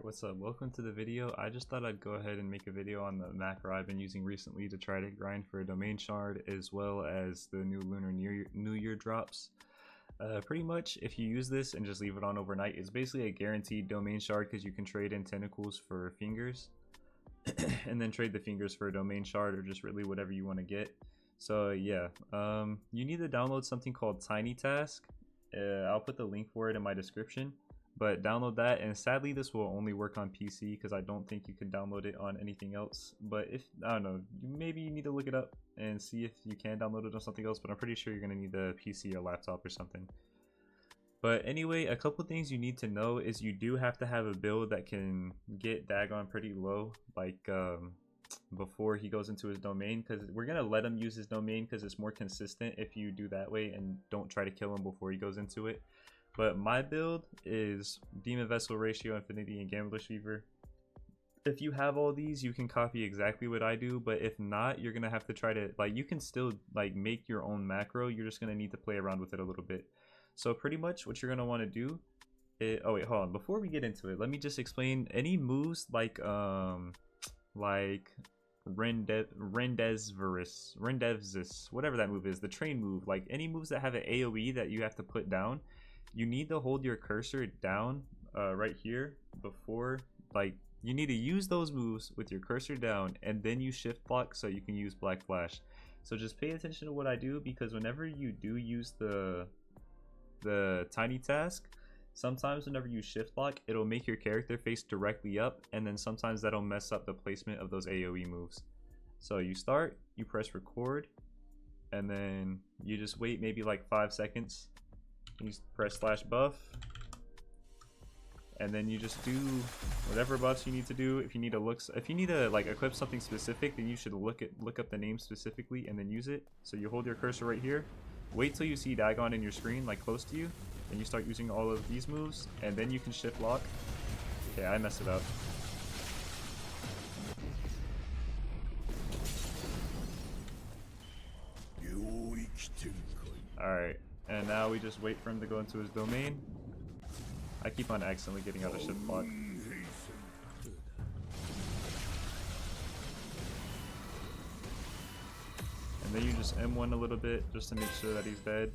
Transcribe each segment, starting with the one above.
Alright, what's up? Welcome to the video. I just thought I'd go ahead and make a video on the macro I've been using recently to try to grind for a domain shard as well as the new Lunar New Year drops. Pretty much, if you use this and just leave it on overnight, it's basically a guaranteed domain shard because you can trade in tentacles for fingers and then trade the fingers for a domain shard or just really whatever you want to get. So yeah, you need to download something called Tiny Task. I'll put the link for it in my description. But download that, and sadly this will only work on PC because I don't think you can download it on anything else. But if, I don't know, maybe you need to look it up and see if you can download it on something else, but I'm pretty sure you're going to need a PC or laptop or something. But anyway, a couple things you need to know is you do have to have a build that can get Dagon pretty low, like before he goes into his domain, because we're going to let him use his domain because it's more consistent if you do that way and don't try to kill him before he goes into it. But my build is Demon Vessel Ratio, Infinity, and Gambler's Fever. If you have all these, you can copy exactly what I do, but if not, you're going to have to try to, like, you can still, like, make your own macro. You're just going to need to play around with it a little bit. So pretty much what you're going to want to do is, oh wait, hold on. Before we get into it, let me just explain any moves like Rendezvous, whatever that move is, the train move, like any moves that have an AoE that you have to put down. You need to hold your cursor down right here before, like, you need to use those moves with your cursor down and then you shift block so you can use Black Flash. So just pay attention to what I do, because whenever you do use the Tiny Task, sometimes whenever you shift block, it'll make your character face directly up, and then sometimes that'll mess up the placement of those AoE moves. So you start, you press record, and then you just wait maybe like 5 seconds. You press /buff, and then you just do whatever buffs you need to do. If you need to like equip something specific, then you should look up the name specifically and then use it. So you hold your cursor right here, wait till you see Dagon in your screen, like close to you, and you start using all of these moves, and then you can shift lock. Okay, I messed it up. Alright. And now we just wait for him to go into his domain. I keep on accidentally getting out of shift block. And then you just M1 a little bit just to make sure that he's dead.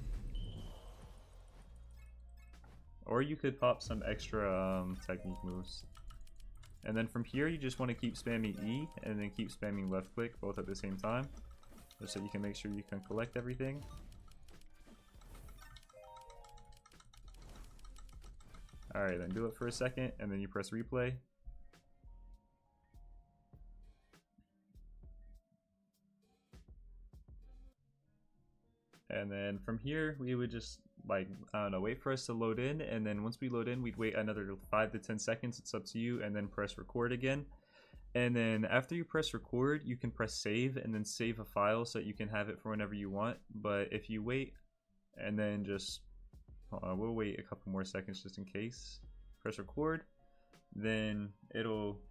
Or you could pop some extra technique moves. And then from here you just want to keep spamming E and then keep spamming left click both at the same time, just so you can make sure you can collect everything. Alright, then do it for a second, and then you press replay. And then from here, we would just, like, I don't know, wait for us to load in, and then once we load in, we'd wait another 5 to 10 seconds, it's up to you, and then press record again. And then after you press record, you can press save, and then save a file so that you can have it for whenever you want. But if you wait, and then just we'll wait a couple more seconds just in case. Press record, then it'll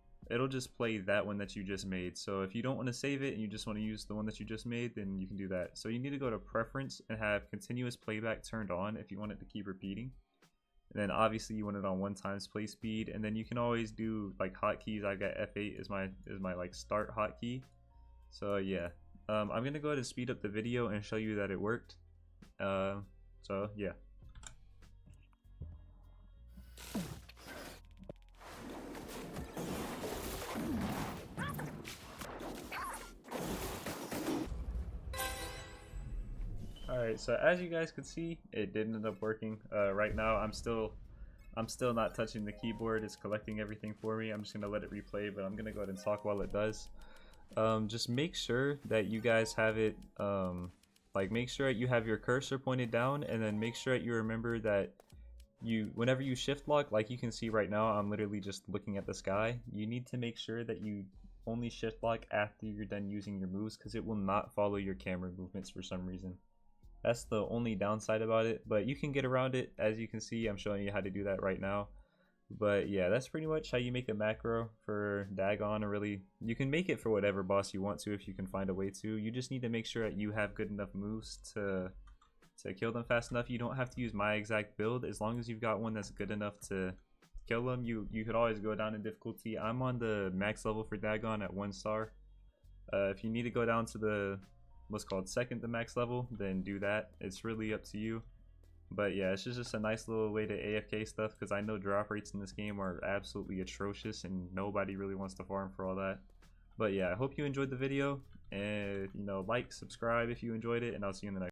just play that one that you just made. So if you don't want to save it and you just want to use the one that you just made, then you can do that. So you need to go to preference and have continuous playback turned on if you want it to keep repeating. And then obviously you want it on 1x play speed, and then you can always do like hotkeys. I got F8 is my like start hotkey. So yeah, I'm gonna go ahead and speed up the video and show you that it worked. So yeah. Alright, so as you guys could see, it did end up working. Right now I'm still not touching the keyboard. It's collecting everything for me. I'm just gonna let it replay, but I'm gonna go ahead and talk while it does. Just make sure that you guys have it, like make sure you have your cursor pointed down, and then make sure that you remember that whenever you shift lock, like you can see right now, I'm literally just looking at the sky. You need to make sure that you only shift lock after you're done using your moves, because it will not follow your camera movements for some reason. That's the only downside about it, but you can get around it. As you can see, I'm showing you how to do that right now. But yeah, that's pretty much how you make a macro for Dagon. Or really, you can make it for whatever boss you want to if you can find a way to. You just need to make sure that you have good enough moves to kill them fast enough. You don't have to use my exact build, as long as you've got one that's good enough to kill them, you could always go down in difficulty. I'm on the max level for Dagon at 1 star. If you need to go down to the what's called second to max level, then do that. It's really up to you. But yeah, it's just a nice little way to AFK stuff, because I know drop rates in this game are absolutely atrocious and nobody really wants to farm for all that. But yeah, I hope you enjoyed the video, and like, subscribe if you enjoyed it, and I'll see you in the next